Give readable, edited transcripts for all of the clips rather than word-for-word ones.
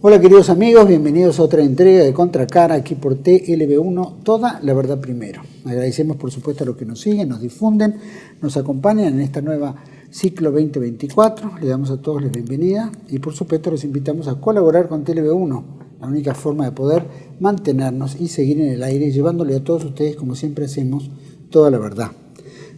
Hola queridos amigos, bienvenidos a otra entrega de Contracara aquí por TLB1, toda la verdad primero. Agradecemos por supuesto a los que nos siguen, nos difunden, nos acompañan en esta nueva ciclo 2024. Le damos a todos la bienvenida y por supuesto los invitamos a colaborar con TLB1, la única forma de poder mantenernos y seguir en el aire llevándole a todos ustedes, como siempre hacemos, toda la verdad.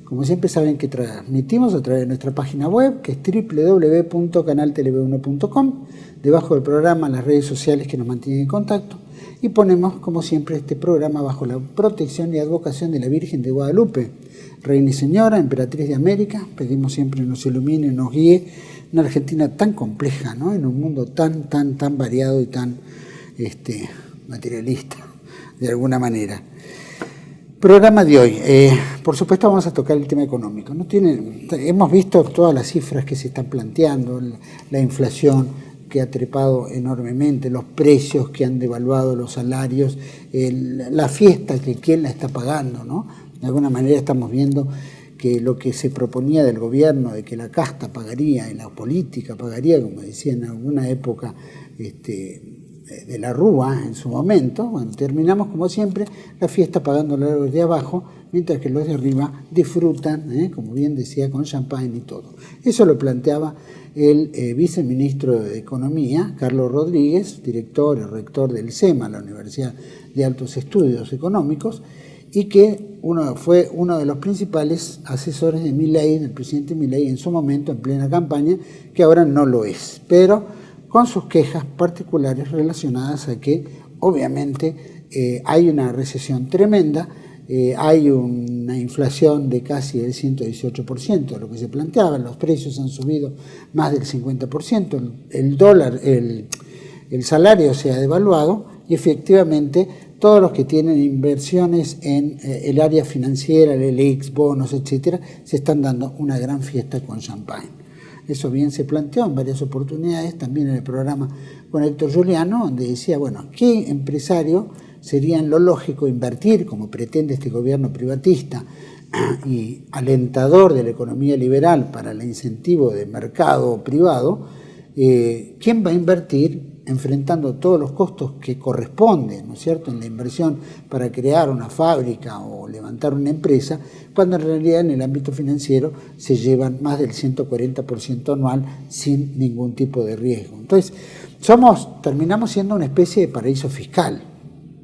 Como siempre saben que transmitimos a través de nuestra página web, que es www.canaltelv1.com, debajo del programa las redes sociales que nos mantienen en contacto, y ponemos, como siempre, este programa bajo la protección y advocación de la Virgen de Guadalupe, Reina y Señora, Emperatriz de América. Pedimos siempre nos ilumine, nos guíe, una Argentina tan compleja, ¿no? En un mundo tan variado y tan materialista, de alguna manera. Programa de hoy, por supuesto vamos a tocar el tema económico. Hemos visto todas las cifras que se están planteando, la inflación que ha trepado enormemente, los precios que han devaluado los salarios, la fiesta que quién la está pagando, ¿no? De alguna manera estamos viendo que lo que se proponía del gobierno, de que la casta pagaría y la política pagaría, como decía en alguna época, de la Rúa en su momento, bueno, terminamos como siempre la fiesta pagando a los de abajo, mientras que los de arriba disfrutan, como bien decía, con champán y todo. Eso lo planteaba el viceministro de Economía, Carlos Rodríguez, director y rector del SEMA, la Universidad de Altos Estudios Económicos, y que fue uno de los principales asesores de Milei, del presidente Milei, en su momento, en plena campaña, que ahora no lo es, pero con sus quejas particulares relacionadas a que obviamente hay una recesión tremenda, hay una inflación de casi el 118%, lo que se planteaba, los precios han subido más del 50%, el dólar, el salario se ha devaluado y efectivamente todos los que tienen inversiones en el área financiera, el LX, bonos, etcétera, se están dando una gran fiesta con champán. Eso bien se planteó en varias oportunidades, también en el programa con Héctor Juliano, donde decía, bueno, ¿qué empresario sería en lo lógico invertir, como pretende este gobierno privatista y alentador de la economía liberal para el incentivo de mercado privado? ¿Quién va a invertir enfrentando todos los costos que corresponden, ¿no es cierto?, en la inversión para crear una fábrica o levantar una empresa, cuando en realidad en el ámbito financiero se llevan más del 140% anual sin ningún tipo de riesgo? Entonces, terminamos siendo una especie de paraíso fiscal,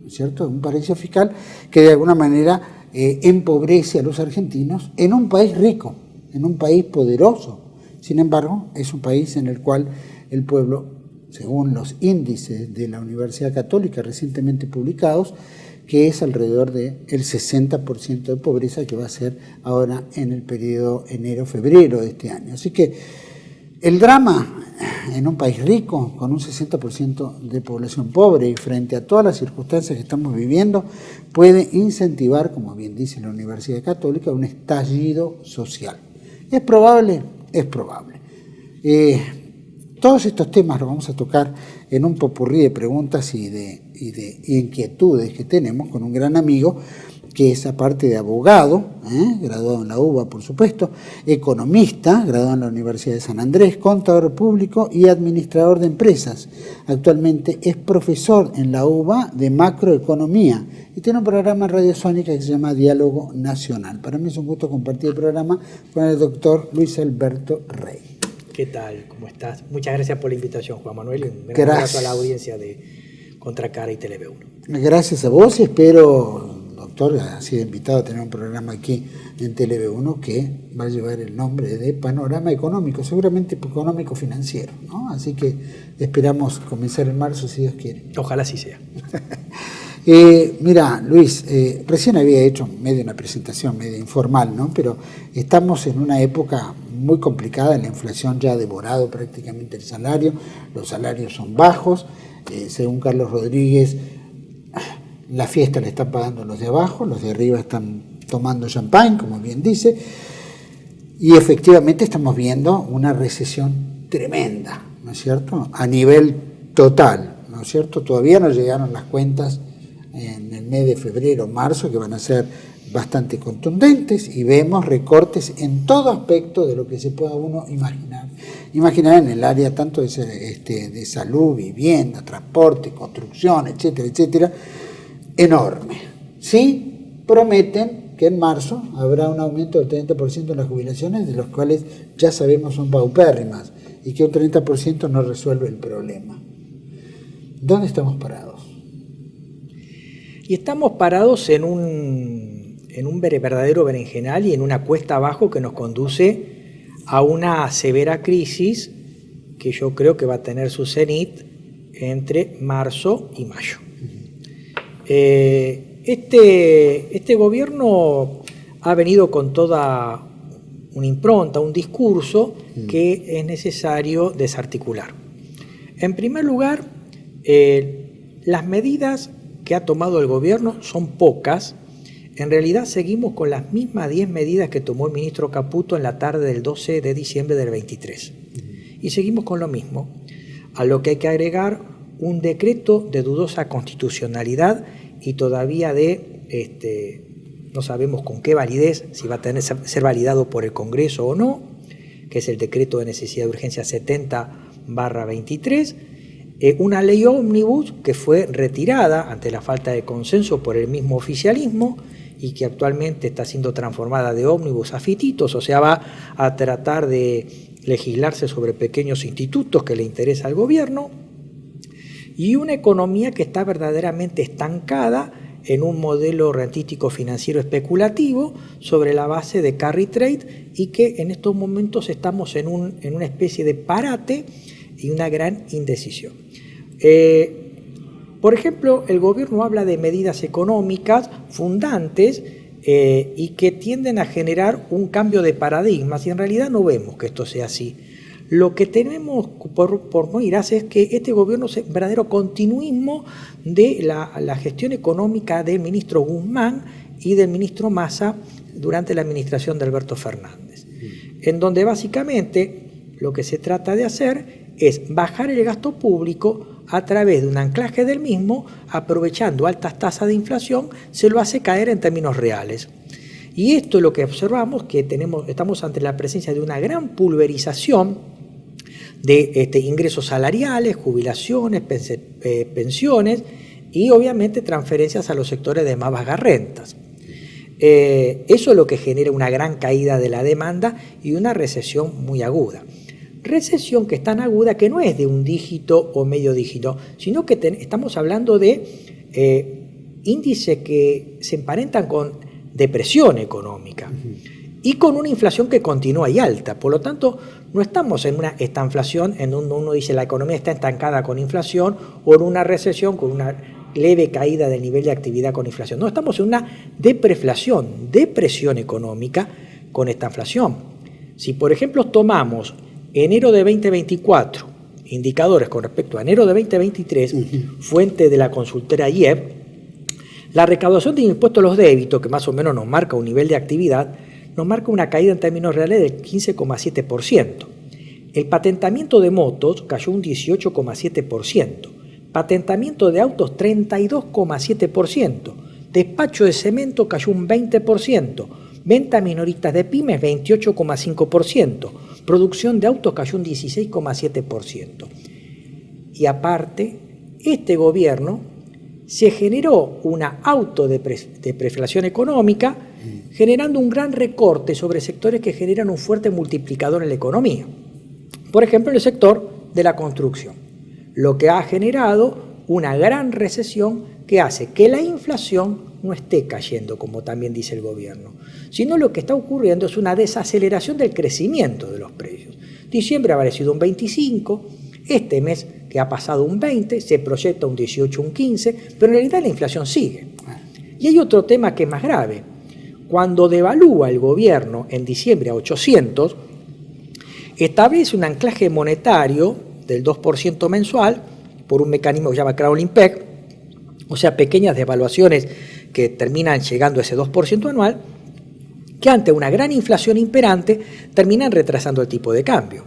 ¿no es cierto?, un paraíso fiscal que de alguna manera empobrece a los argentinos en un país rico, en un país poderoso. Sin embargo, es un país en el cual el pueblo, según los índices de la Universidad Católica recientemente publicados, que es alrededor del 60% de pobreza que va a ser ahora en el periodo enero-febrero de este año. Así que el drama en un país rico, con un 60% de población pobre y frente a todas las circunstancias que estamos viviendo, puede incentivar, como bien dice la Universidad Católica, un estallido social. ¿Es probable? Es probable. Todos estos temas los vamos a tocar en un popurrí de preguntas y de inquietudes que tenemos con un gran amigo que es, aparte de abogado, graduado en la UBA por supuesto, economista, graduado en la Universidad de San Andrés, contador público y administrador de empresas. Actualmente es profesor en la UBA de macroeconomía y tiene un programa en Radio Sónica que se llama Diálogo Nacional. Para mí es un gusto compartir el programa con el doctor Luis Alberto Rey. ¿Qué tal? ¿Cómo estás? Muchas gracias por la invitación, Juan Manuel, y un gran abrazo a la audiencia de Contracara y TLB1. Gracias a vos y espero, doctor, ha sido invitado a tener un programa aquí en TLB1 que va a llevar el nombre de Panorama Económico, seguramente económico-financiero, ¿no? Así que esperamos comenzar en marzo, si Dios quiere. Ojalá así sea. Mira, Luis, recién había hecho medio una presentación medio informal, ¿no? Pero estamos en una época muy complicada, la inflación ya ha devorado prácticamente el salario, los salarios son bajos, según Carlos Rodríguez, la fiesta la están pagando los de abajo, los de arriba están tomando champán, como bien dice, y efectivamente estamos viendo una recesión tremenda, ¿no es cierto?, a nivel total, ¿no es cierto? Todavía no llegaron las cuentas en el mes de febrero, marzo, que van a ser bastante contundentes, y vemos recortes en todo aspecto de lo que se pueda uno imaginar. imaginarán en el área tanto de salud, vivienda, transporte, construcción, etcétera, etcétera, enorme. Sí, prometen que en marzo habrá un aumento del 30% en las jubilaciones, de los cuales ya sabemos son paupérrimas, y que un 30% no resuelve el problema. ¿Dónde estamos parados? Y estamos parados en un verdadero berenjenal y en una cuesta abajo que nos conduce a una severa crisis que yo creo que va a tener su cenit entre marzo y mayo. Este gobierno ha venido con toda una impronta, un discurso que es necesario desarticular. En primer lugar, las medidas que ha tomado el gobierno son pocas. En realidad seguimos con las mismas 10 medidas que tomó el ministro Caputo en la tarde del 12 de diciembre del 23. Y seguimos con lo mismo, a lo que hay que agregar un decreto de dudosa constitucionalidad y todavía no sabemos con qué validez, si va a ser validado por el Congreso o no, que es el decreto de necesidad de urgencia 70/23, una ley ómnibus que fue retirada ante la falta de consenso por el mismo oficialismo y que actualmente está siendo transformada de ómnibus a fititos, o sea, va a tratar de legislarse sobre pequeños institutos que le interesa al gobierno, y una economía que está verdaderamente estancada en un modelo rentístico financiero especulativo sobre la base de carry trade, y que en estos momentos estamos en una especie de parate y una gran indecisión. Por ejemplo, el gobierno habla de medidas económicas fundantes y que tienden a generar un cambio de paradigmas, y en realidad no vemos que esto sea así. Lo que tenemos por miras es que este gobierno es un verdadero continuismo de la gestión económica del ministro Guzmán y del ministro Massa durante la administración de Alberto Fernández, en donde básicamente lo que se trata de hacer es bajar el gasto público a través de un anclaje del mismo, aprovechando altas tasas de inflación, se lo hace caer en términos reales. Y esto es lo que observamos, que estamos ante la presencia de una gran pulverización de ingresos salariales, jubilaciones, pensiones y obviamente transferencias a los sectores de más bajas rentas. Eso es lo que genera una gran caída de la demanda y una recesión muy aguda. Recesión que es tan aguda que no es de un dígito o medio dígito, sino que estamos hablando de índices que se emparentan con depresión económica y con una inflación que continúa y alta. Por lo tanto, no estamos en una estanflación en donde uno dice la economía está estancada con inflación, o en una recesión con una leve caída del nivel de actividad con inflación. No, estamos en una depresión económica con estanflación. Si, por ejemplo, tomamos enero de 2024, indicadores con respecto a enero de 2023, fuente de la consultora IEP, la recaudación de impuestos a los débitos, que más o menos nos marca un nivel de actividad, nos marca una caída en términos reales del 15,7%. El patentamiento de motos cayó un 18,7%. Patentamiento de autos 32,7%. Despacho de cemento cayó un 20%. Venta minoristas de pymes 28,5%. Producción de autos cayó un 16,7%. Y aparte, este gobierno se generó una autodepreflación económica, generando un gran recorte sobre sectores que generan un fuerte multiplicador en la economía. Por ejemplo, en el sector de la construcción, lo que ha generado una gran recesión que hace que la inflación no esté cayendo, como también dice el gobierno, sino lo que está ocurriendo es una desaceleración del crecimiento de los precios. Diciembre ha parecido un 25%, este mes que ha pasado un 20%, se proyecta un 18%, un 15%, pero en realidad la inflación sigue. Y hay otro tema que es más grave. Cuando devalúa el gobierno en diciembre a 800, establece un anclaje monetario del 2% mensual por un mecanismo que se llama Crawling Peg, o sea, pequeñas devaluaciones que terminan llegando a ese 2% anual, que ante una gran inflación imperante terminan retrasando el tipo de cambio.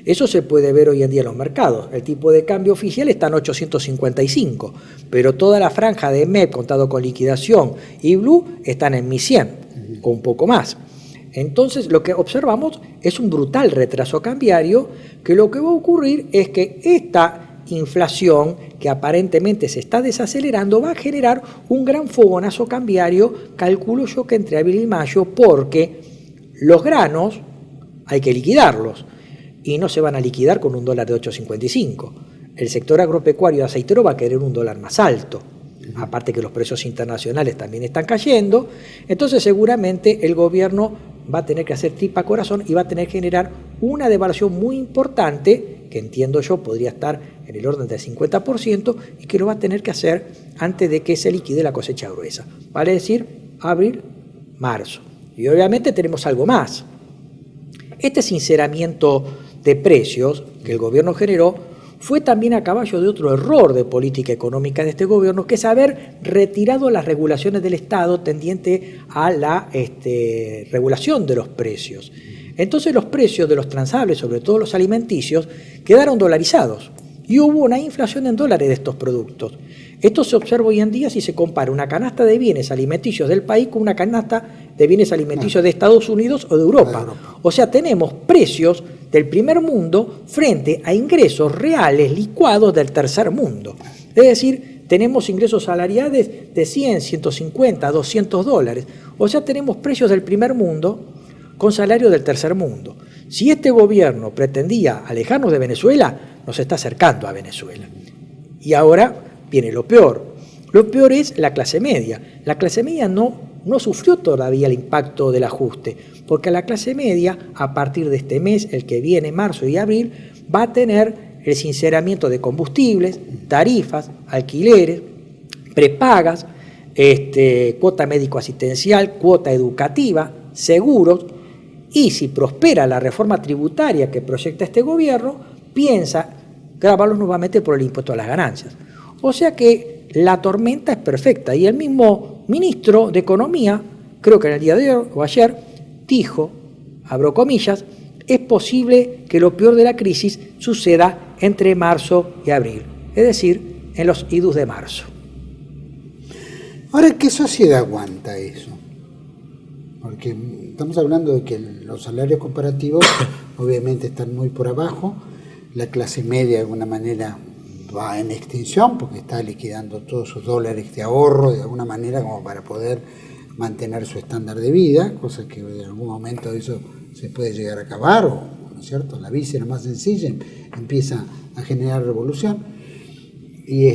Eso se puede ver hoy en día en los mercados. El tipo de cambio oficial está en 855, pero toda la franja de MEP contado con liquidación y Blue están en 1100 o un poco más. Entonces lo que observamos es un brutal retraso cambiario, que lo que va a ocurrir es que esta inflación, que aparentemente se está desacelerando, va a generar un gran fogonazo cambiario, calculo yo que entre abril y mayo, porque los granos hay que liquidarlos y no se van a liquidar con un dólar de 8.55. El sector agropecuario y aceitero va a querer un dólar más alto. Aparte que los precios internacionales también están cayendo, entonces seguramente el gobierno va a tener que hacer tripa corazón y va a tener que generar una devaluación muy importante, que entiendo yo podría estar en el orden del 50%, y que lo va a tener que hacer antes de que se liquide la cosecha gruesa. Vale decir, abril, marzo. Y obviamente tenemos algo más. Este sinceramiento de precios que el gobierno generó fue también a caballo de otro error de política económica de este gobierno, que es haber retirado las regulaciones del Estado tendiente a la regulación de los precios. Entonces los precios de los transables, sobre todo los alimenticios, quedaron dolarizados y hubo una inflación en dólares de estos productos. Esto se observa hoy en día si se compara una canasta de bienes alimenticios del país con una canasta de bienes alimenticios de Estados Unidos o de Europa. O sea, tenemos precios del primer mundo frente a ingresos reales licuados del tercer mundo. Es decir, tenemos ingresos salariales de 100, 150, 200 dólares. O sea, tenemos precios del primer mundo con salarios del tercer mundo. Si este gobierno pretendía alejarnos de Venezuela, nos está acercando a Venezuela. Y ahora viene lo peor. Lo peor es la clase media. La clase media no sufrió todavía el impacto del ajuste, porque la clase media, a partir de este mes, el que viene, marzo y abril, va a tener el sinceramiento de combustibles, tarifas, alquileres, prepagas, cuota médico-asistencial, cuota educativa, seguros, y si prospera la reforma tributaria que proyecta este gobierno, piensa grabarlos nuevamente por el impuesto a las ganancias. O sea que la tormenta es perfecta, y el mismo ministro de Economía, creo que en el día de hoy o ayer, dijo, abro comillas, es posible que lo peor de la crisis suceda entre marzo y abril, es decir, en los idus de marzo. Ahora, ¿qué sociedad aguanta eso? Porque estamos hablando de que los salarios comparativos obviamente están muy por abajo, la clase media de alguna manera va en extinción porque está liquidando todos sus dólares de ahorro de alguna manera como para poder mantener su estándar de vida, cosa que en algún momento eso se puede llegar a acabar, o, ¿no es cierto?, la víscera más sencilla empieza a generar revolución. Y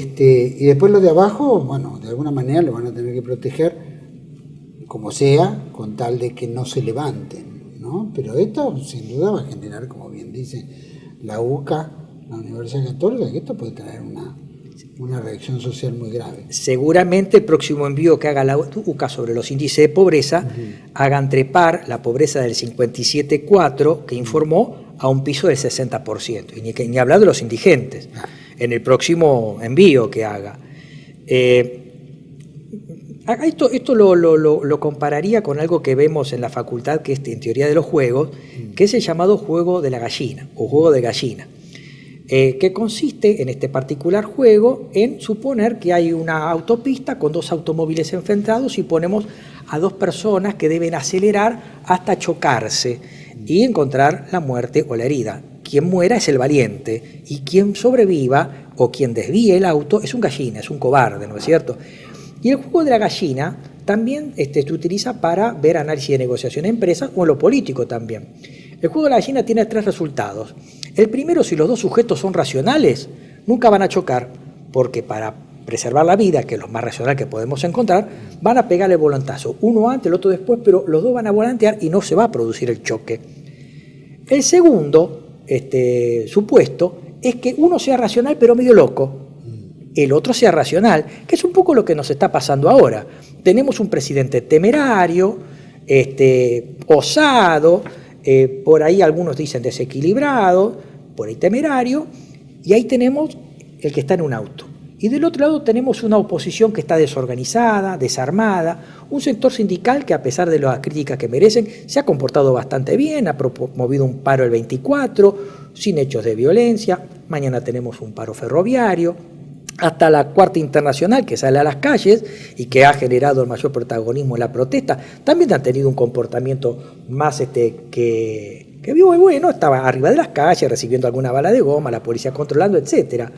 después los de abajo, bueno, de alguna manera lo van a tener que proteger como sea, con tal de que no se levanten, ¿no? Pero esto sin duda va a generar, como bien dice la UCA, la Universidad Católica, que esto puede traer una reacción social muy grave. Seguramente el próximo envío que haga la UCA sobre los índices de pobreza hagan trepar la pobreza del 57,4 que informó a un piso del 60%, y ni hablar de los indigentes en el próximo envío que haga. Esto lo compararía con algo que vemos en la facultad, que es en teoría de los juegos, que es el llamado juego de la gallina o juego de gallina, que consiste en este particular juego en suponer que hay una autopista con dos automóviles enfrentados y ponemos a dos personas que deben acelerar hasta chocarse y encontrar la muerte o la herida. Quien muera es el valiente y quien sobreviva o quien desvíe el auto es un gallina, es un cobarde, ¿no es cierto? Y el juego de la gallina también se utiliza para ver análisis de negociación en empresas o en lo político también. El juego de la gallina tiene tres resultados. El primero, si los dos sujetos son racionales, nunca van a chocar, porque para preservar la vida, que es lo más racional que podemos encontrar, van a pegarle el volantazo, uno antes, el otro después, pero los dos van a volantear y no se va a producir el choque. El segundo supuesto es que uno sea racional pero medio loco, el otro sea racional, que es un poco lo que nos está pasando ahora. Tenemos un presidente temerario, osado, por ahí algunos dicen desequilibrado, por ahí temerario, y ahí tenemos el que está en un auto. Y del otro lado tenemos una oposición que está desorganizada, desarmada, un sector sindical que, a pesar de las críticas que merecen, se ha comportado bastante bien, ha promovido un paro el 24, sin hechos de violencia. Mañana tenemos un paro ferroviario. hasta la Cuarta Internacional, que sale a las calles y que ha generado el mayor protagonismo en la protesta, también han tenido un comportamiento más que vivo y bueno, estaba arriba de las calles recibiendo alguna bala de goma, la policía controlando, etc.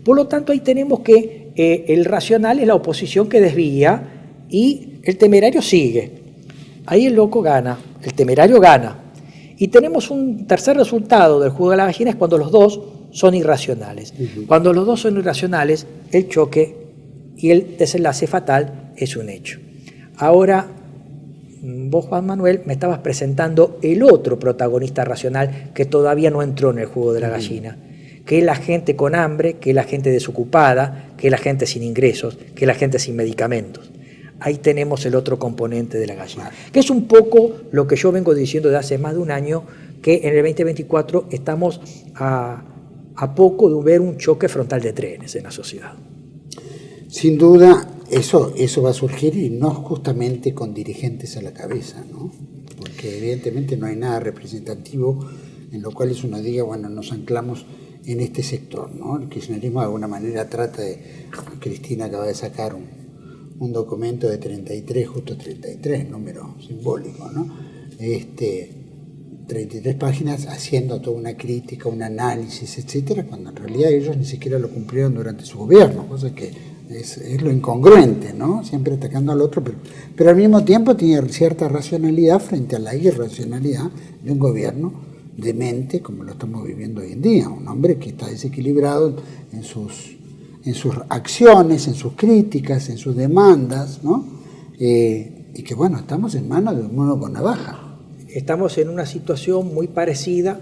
Por lo tanto, ahí tenemos que el racional es la oposición que desvía y el temerario sigue. Ahí el loco gana, el temerario gana. Y tenemos un tercer resultado del juego de la gallina, es cuando los dos son irracionales. Cuando los dos son irracionales, el choque y el desenlace fatal es un hecho. Ahora, vos, Juan Manuel, me estabas presentando el otro protagonista racional que todavía no entró en el juego de la gallina, que es la gente con hambre, que es la gente desocupada, que es la gente sin ingresos, que es la gente sin medicamentos. Ahí tenemos el otro componente de la gallina, que es un poco lo que yo vengo diciendo de hace más de un año, que en el 2024 estamos a poco de ver un choque frontal de trenes en la sociedad. Sin duda, eso va a surgir y no justamente con dirigentes a la cabeza, ¿no? Porque evidentemente no hay nada representativo en lo cual uno diga, bueno, nos anclamos en este sector, ¿no? El kirchnerismo de alguna manera trata de... Cristina acaba de sacar un documento de 33, justo 33, número simbólico, ¿no? 33 páginas haciendo toda una crítica, un análisis, etcétera, cuando en realidad ellos ni siquiera lo cumplieron durante su gobierno, cosa que es lo incongruente, ¿no? Siempre atacando al otro, pero al mismo tiempo tiene cierta racionalidad frente a la irracionalidad de un gobierno demente como lo estamos viviendo hoy en día, un hombre que está desequilibrado en sus acciones, en sus críticas, en sus demandas, ¿no? Y que bueno, estamos en manos de un mono con navaja. Estamos en una situación muy parecida,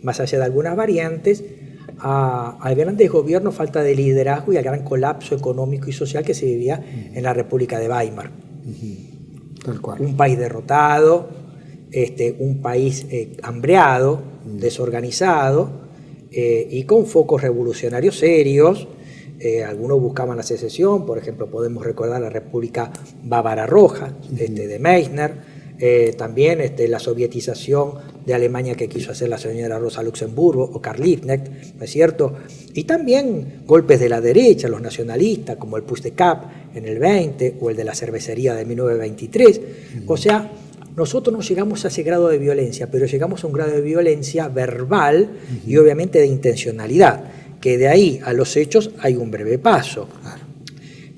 más allá de algunas variantes, al gran desgobierno, falta de liderazgo y al gran colapso económico y social que se vivía en la República de Weimar. Tal cual. Un país derrotado, un país hambreado, desorganizado y con focos revolucionarios serios. Algunos buscaban la secesión, por ejemplo, podemos recordar la República Bávara Roja de Meissner. También la sovietización de Alemania que quiso hacer la señora Rosa Luxemburgo o Karl Liebknecht, ¿no es cierto? Y también golpes de la derecha, los nacionalistas, como el Push de Cap en el 20 o el de la cervecería de 1923. O sea, nosotros no llegamos a ese grado de violencia, pero llegamos a un grado de violencia verbal y obviamente de intencionalidad, que de ahí a los hechos hay un breve paso.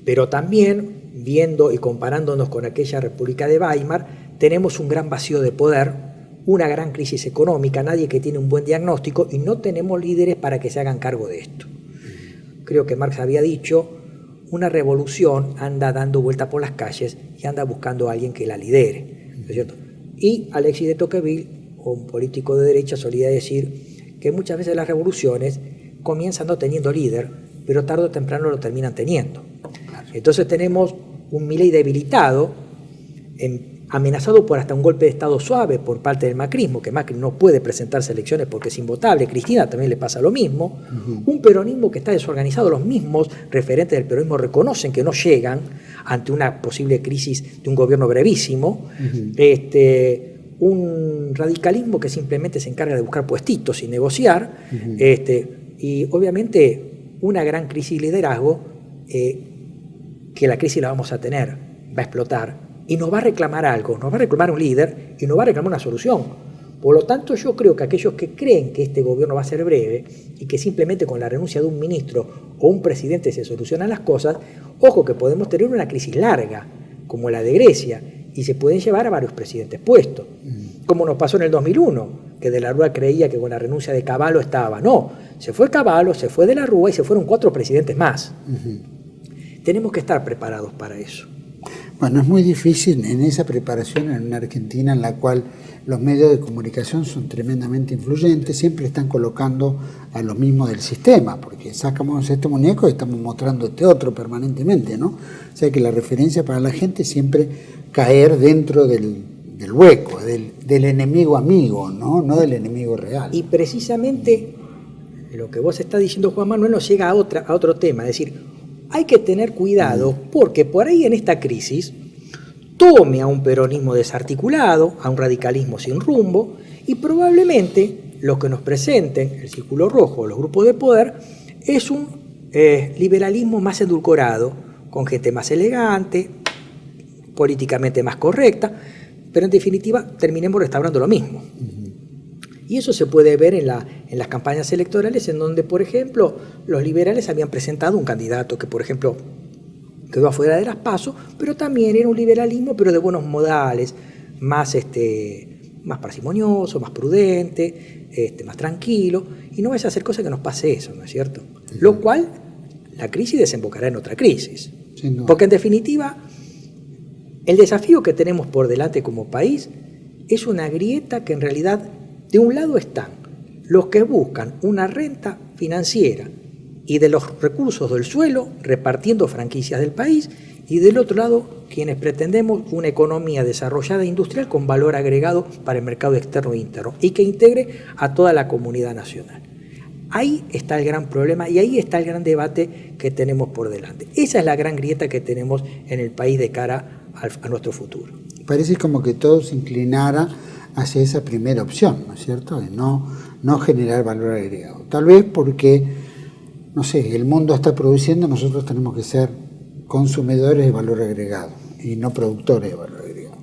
Pero también, viendo y comparándonos con aquella República de Weimar, tenemos un gran vacío de poder, una gran crisis económica, nadie que tiene un buen diagnóstico y no tenemos líderes para que se hagan cargo de esto. Creo que Marx había dicho, una revolución anda dando vuelta por las calles y anda buscando a alguien que la lidere, ¿no es cierto? Y Alexis de Tocqueville, un político de derecha, solía decir que muchas veces las revoluciones comienzan no teniendo líder, pero tarde o temprano lo terminan teniendo. Entonces tenemos un Milei debilitado, amenazado por hasta un golpe de Estado suave por parte del macrismo, que Macri no puede presentarse a elecciones porque es invotable, Cristina también le pasa lo mismo, un peronismo que está desorganizado, los mismos referentes del peronismo reconocen que no llegan ante una posible crisis de un gobierno brevísimo, un radicalismo que simplemente se encarga de buscar puestitos y negociar, y obviamente una gran crisis de liderazgo, que la crisis la vamos a tener, va a explotar, y nos va a reclamar algo, nos va a reclamar un líder y nos va a reclamar una solución. Por lo tanto, yo creo que aquellos que creen que este gobierno va a ser breve y que simplemente con la renuncia de un ministro o un presidente se solucionan las cosas, ojo que podemos tener una crisis larga, como la de Grecia, y se pueden llevar a varios presidentes puestos, como nos pasó en el 2001, que De la Rúa creía que con la renuncia de Cavallo estaba. No, se fue Cavallo, se fue De la Rúa y se fueron 4 presidentes más. Tenemos que estar preparados para eso. Bueno, es muy difícil en esa preparación en una Argentina en la cual los medios de comunicación son tremendamente influyentes, siempre están colocando a los mismos del sistema, porque sacamos este muñeco y estamos mostrando este otro permanentemente, ¿no? O sea que la referencia para la gente es siempre caer dentro del hueco, del enemigo amigo, ¿no? No del enemigo real. Y precisamente lo que vos estás diciendo, Juan Manuel, nos llega a otro tema, es decir, hay que tener cuidado porque por ahí en esta crisis tome a un peronismo desarticulado, a un radicalismo sin rumbo y probablemente lo que nos presenten el Círculo Rojo, los grupos de poder, es un liberalismo más edulcorado, con gente más elegante, políticamente más correcta, pero en definitiva terminemos restaurando lo mismo. Y eso se puede ver en las campañas electorales, en donde, por ejemplo, los liberales habían presentado un candidato que, por ejemplo, quedó afuera de las PASO, pero también era un liberalismo, pero de buenos modales, más parsimonioso, más prudente, más tranquilo, y no vaya a hacer cosas que nos pase eso, ¿no es cierto? Lo cual, la crisis desembocará en otra crisis. Sí, no. Porque en definitiva, el desafío que tenemos por delante como país es una grieta que en realidad, de un lado están los que buscan una renta financiera y de los recursos del suelo repartiendo franquicias del país, y del otro lado quienes pretendemos una economía desarrollada e industrial con valor agregado para el mercado externo e interno y que integre a toda la comunidad nacional. Ahí está el gran problema y ahí está el gran debate que tenemos por delante. Esa es la gran grieta que tenemos en el país de cara a nuestro futuro. Parece como que todo se inclinara hacia esa primera opción, ¿no es cierto? De no generar valor agregado. Tal vez porque, no sé, el mundo está produciendo, nosotros tenemos que ser consumidores de valor agregado y no productores de valor agregado.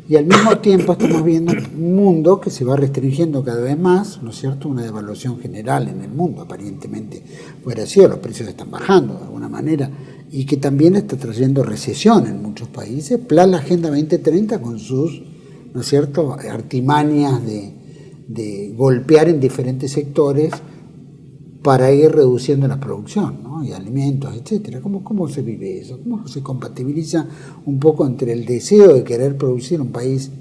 Y al mismo tiempo estamos viendo un mundo que se va restringiendo cada vez más, ¿no es cierto? Una devaluación general en el mundo, aparentemente fuera así, los precios están bajando de alguna manera, y que también está trayendo recesión en muchos países, plus la Agenda 2030 con sus, ¿no es cierto?, artimañas de golpear en diferentes sectores para ir reduciendo la producción, ¿no?, y alimentos, etcétera. ¿Cómo se vive eso? ¿Cómo se compatibiliza un poco entre el deseo de querer producir un país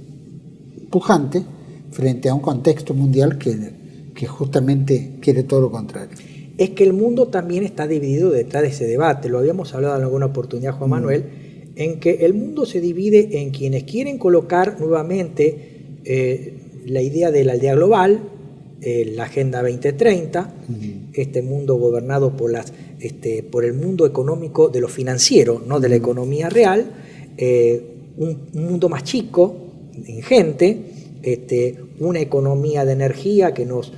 pujante frente a un contexto mundial que justamente quiere todo lo contrario? Es que el mundo también está dividido detrás de ese debate. Lo habíamos hablado en alguna oportunidad, Juan Manuel, en que el mundo se divide en quienes quieren colocar nuevamente la idea de la aldea global, la Agenda 2030, este mundo gobernado por el mundo económico de lo financiero, no de la economía real, un mundo más chico en gente, una economía de energía que nos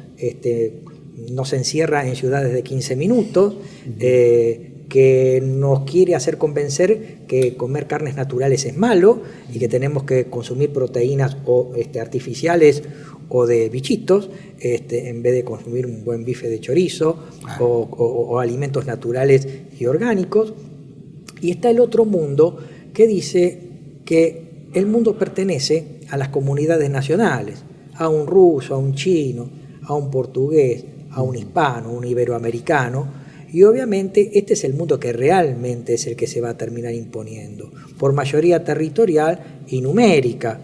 encierra en ciudades de 15 minutos, que nos quiere hacer convencer que comer carnes naturales es malo y que tenemos que consumir proteínas artificiales o de bichitos, en vez de consumir un buen bife de chorizo o alimentos naturales y orgánicos. Y está el otro mundo que dice que el mundo pertenece a las comunidades nacionales, a un ruso, a un chino, a un portugués, a un hispano, a un iberoamericano, y obviamente este es el mundo que realmente es el que se va a terminar imponiendo, por mayoría territorial y numérica.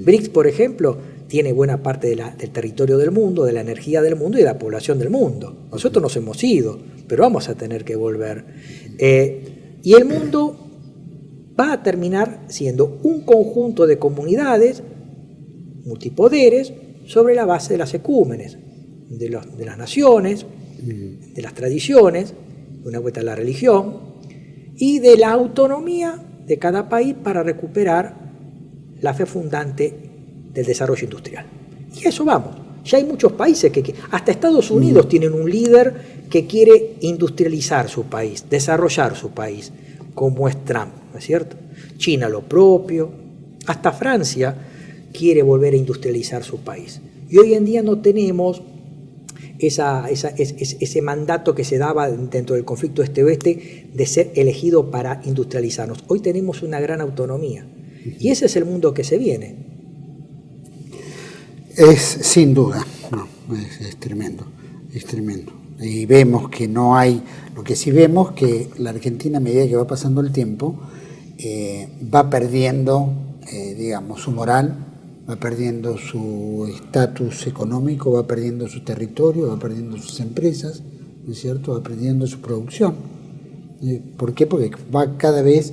BRICS, por ejemplo, tiene buena parte del territorio del mundo, de la energía del mundo y de la población del mundo. Nosotros nos hemos ido, pero vamos a tener que volver. Y el mundo va a terminar siendo un conjunto de comunidades multipoderes sobre la base de las ecúmenes, de las naciones, de las tradiciones, de una vuelta a la religión y de la autonomía de cada país para recuperar la fe fundante del desarrollo industrial. Y a eso vamos. Ya hay muchos países hasta Estados Unidos tienen un líder que quiere industrializar su país, desarrollar su país, como es Trump, ¿no es cierto? China lo propio, hasta Francia quiere volver a industrializar su país. Y hoy en día no tenemos ese mandato que se daba dentro del conflicto este-oeste de ser elegido para industrializarnos. Hoy tenemos una gran autonomía y ese es el mundo que se viene. Es sin duda, es tremendo, es tremendo. Y vemos que no hay, lo que sí vemos que la Argentina a medida que va pasando el tiempo va perdiendo, digamos, su moral, va perdiendo su estatus económico, va perdiendo su territorio, va perdiendo sus empresas, ¿no es cierto? Va perdiendo su producción. ¿Por qué? Porque va cada vez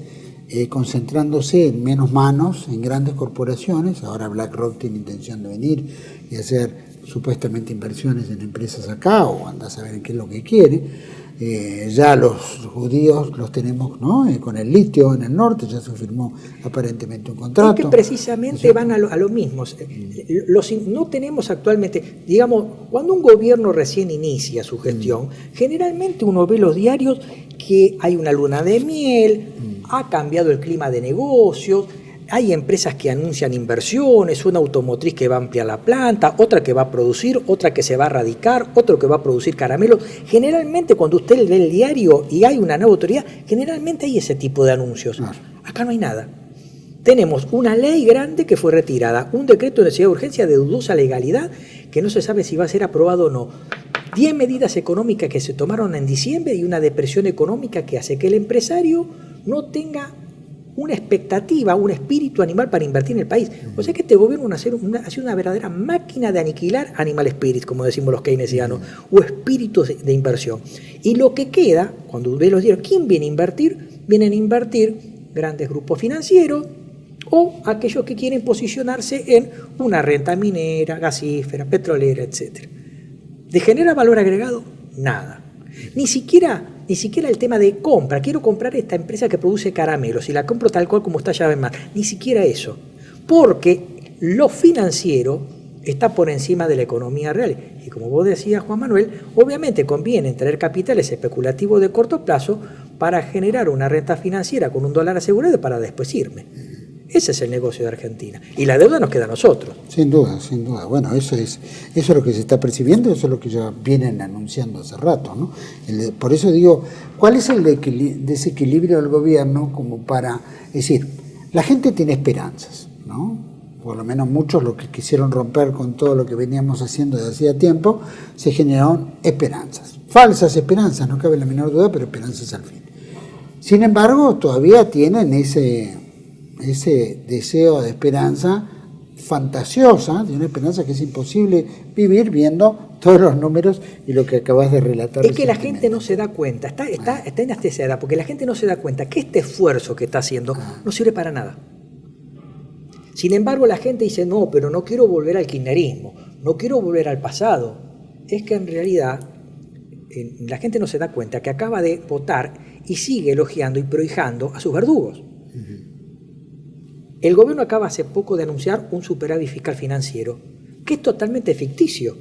concentrándose en menos manos, en grandes corporaciones. Ahora BlackRock tiene intención de venir y hacer supuestamente inversiones en empresas acá, o anda a saber qué es lo que quiere. Ya los judíos los tenemos, ¿no? Con el litio en el norte, ya se firmó aparentemente un contrato. Es que precisamente van a lo mismo. No tenemos actualmente, digamos, cuando un gobierno recién inicia su gestión, generalmente uno ve los diarios que hay una luna de miel, ha cambiado el clima de negocios, hay empresas que anuncian inversiones, una automotriz que va a ampliar la planta, otra que va a producir, otra que se va a radicar, otro que va a producir caramelos. Generalmente cuando usted ve el diario y hay una nueva autoridad, generalmente hay ese tipo de anuncios. Acá no hay nada. Tenemos una ley grande que fue retirada, un decreto de necesidad de urgencia de dudosa legalidad que no se sabe si va a ser aprobado o no. 10 medidas económicas que se tomaron en diciembre y una depresión económica que hace que el empresario no tenga una expectativa, un espíritu animal para invertir en el país. O sea que este gobierno ha sido una verdadera máquina de aniquilar animal spirits, como decimos los keynesianos, o espíritus de inversión. Y lo que queda, cuando ve los diarios, ¿quién viene a invertir? Vienen a invertir grandes grupos financieros o aquellos que quieren posicionarse en una renta minera, gasífera, petrolera, etc. ¿De genera valor agregado? Nada. Ni siquiera el tema de compra. Quiero comprar esta empresa que produce caramelos y la compro tal cual como está llave en mano. Ni siquiera eso. Porque lo financiero está por encima de la economía real. Y como vos decías, Juan Manuel, obviamente conviene traer capitales especulativos de corto plazo para generar una renta financiera con $1 asegurado para después irme. Ese es el negocio de Argentina. Y la deuda nos queda a nosotros. Sin duda, sin duda. Bueno, eso es lo que se está percibiendo, eso es lo que ya vienen anunciando hace rato, ¿no? Por eso digo, ¿cuál es el desequilibrio del gobierno como para decir, la gente tiene esperanzas, ¿no? Por lo menos muchos lo que quisieron romper con todo lo que veníamos haciendo desde hacía tiempo, se generaron esperanzas. Falsas esperanzas, no cabe la menor duda, pero esperanzas al fin. Sin embargo, todavía tienen ese deseo de esperanza fantasiosa, de una esperanza que es imposible vivir viendo todos los números y lo que acabas de relatar. Es que la gente no se da cuenta, está en esta edad, porque la gente no se da cuenta que este esfuerzo que está haciendo no sirve para nada. Sin embargo, la gente dice, no, pero no quiero volver al kirchnerismo, no quiero volver al pasado. Es que en realidad la gente no se da cuenta que acaba de votar y sigue elogiando y prohijando a sus verdugos. El gobierno acaba hace poco de anunciar un superávit fiscal financiero, que es totalmente ficticio,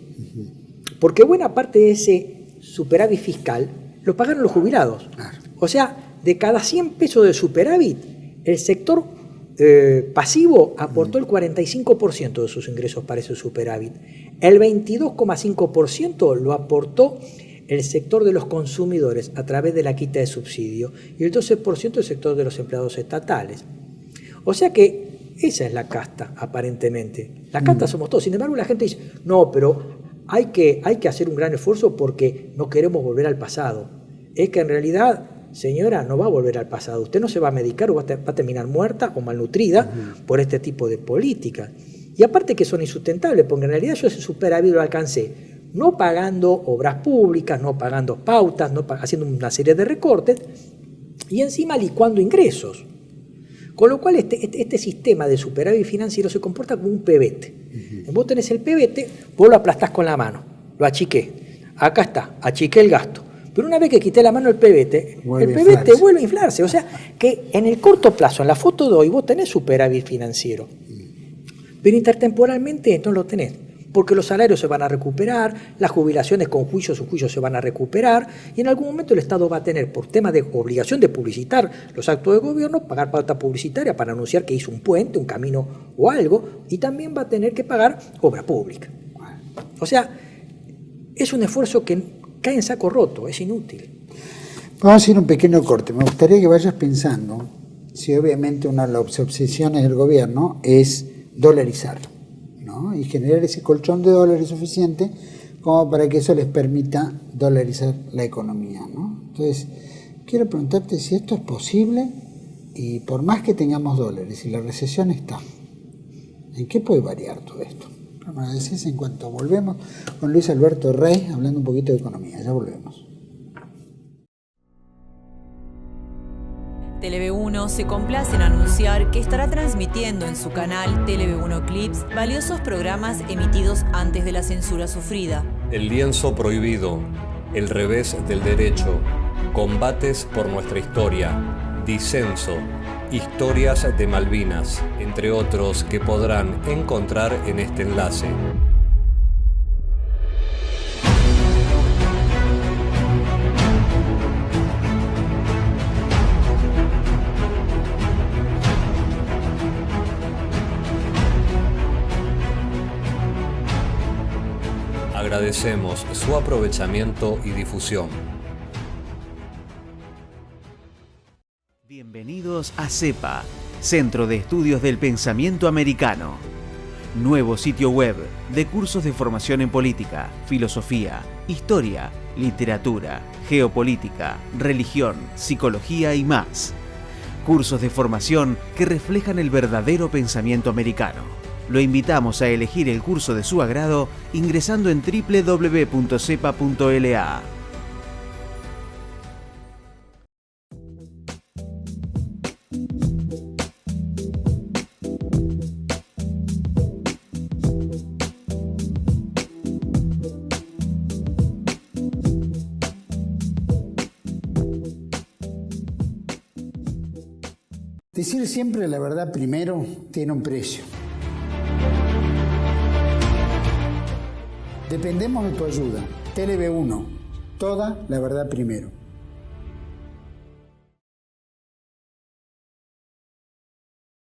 porque buena parte de ese superávit fiscal lo pagaron los jubilados. O sea, de cada 100 pesos de superávit, el sector pasivo aportó el 45% de sus ingresos para ese superávit. El 22,5% lo aportó el sector de los consumidores a través de la quita de subsidio y el 12% el sector de los empleados estatales. O sea que esa es la casta, aparentemente. La casta somos todos. Sin embargo, la gente dice, no, pero hay que hacer un gran esfuerzo porque no queremos volver al pasado. Es que en realidad, señora, no va a volver al pasado. Usted no se va a medicar o va a terminar muerta o malnutrida por este tipo de política. Y aparte que son insustentables, porque en realidad yo ese superávit lo alcancé no pagando obras públicas, no pagando pautas, haciendo una serie de recortes y encima licuando ingresos. Con lo cual este sistema de superávit financiero se comporta como un pebete. Vos tenés el pebete, vos lo aplastás con la mano, lo achiqué. Acá está, achiqué el gasto. Pero una vez que quité la mano el pebete vuelve a inflarse. O sea que en el corto plazo, en la foto de hoy, vos tenés superávit financiero. Pero intertemporalmente no lo tenés. Porque los salarios se van a recuperar, las jubilaciones con juicio o sin juicio se van a recuperar y en algún momento el Estado va a tener, por tema de obligación de publicitar los actos de gobierno, pagar pauta publicitaria para anunciar que hizo un puente, un camino o algo, y también va a tener que pagar obra pública. O sea, es un esfuerzo que cae en saco roto, es inútil. Vamos a hacer un pequeño corte. Me gustaría que vayas pensando si obviamente una de las obsesiones del gobierno es dolarizar, ¿no? Y generar ese colchón de dólares suficiente como para que eso les permita dolarizar la economía, ¿no? Entonces, quiero preguntarte si esto es posible y por más que tengamos dólares y la recesión está, ¿en qué puede variar todo esto? Vamos a decir en cuanto volvemos con Luis Alberto Rey hablando un poquito de economía. Ya volvemos. TLV1 se complace en anunciar que estará transmitiendo en su canal TLV1 Clips valiosos programas emitidos antes de la censura sufrida. El lienzo prohibido, El revés del derecho, combates por nuestra historia, disenso, historias de Malvinas, entre otros que podrán encontrar en este enlace. Agradecemos su aprovechamiento y difusión. Bienvenidos a CEPA, Centro de Estudios del Pensamiento Americano. Nuevo sitio web de cursos de formación en política, filosofía, historia, literatura, geopolítica, religión, psicología y más. Cursos de formación que reflejan el verdadero pensamiento americano. Lo invitamos a elegir el curso de su agrado ingresando en www.cepa.la. Decir siempre la verdad primero tiene un precio. Dependemos de tu ayuda. TLB1, toda la verdad primero.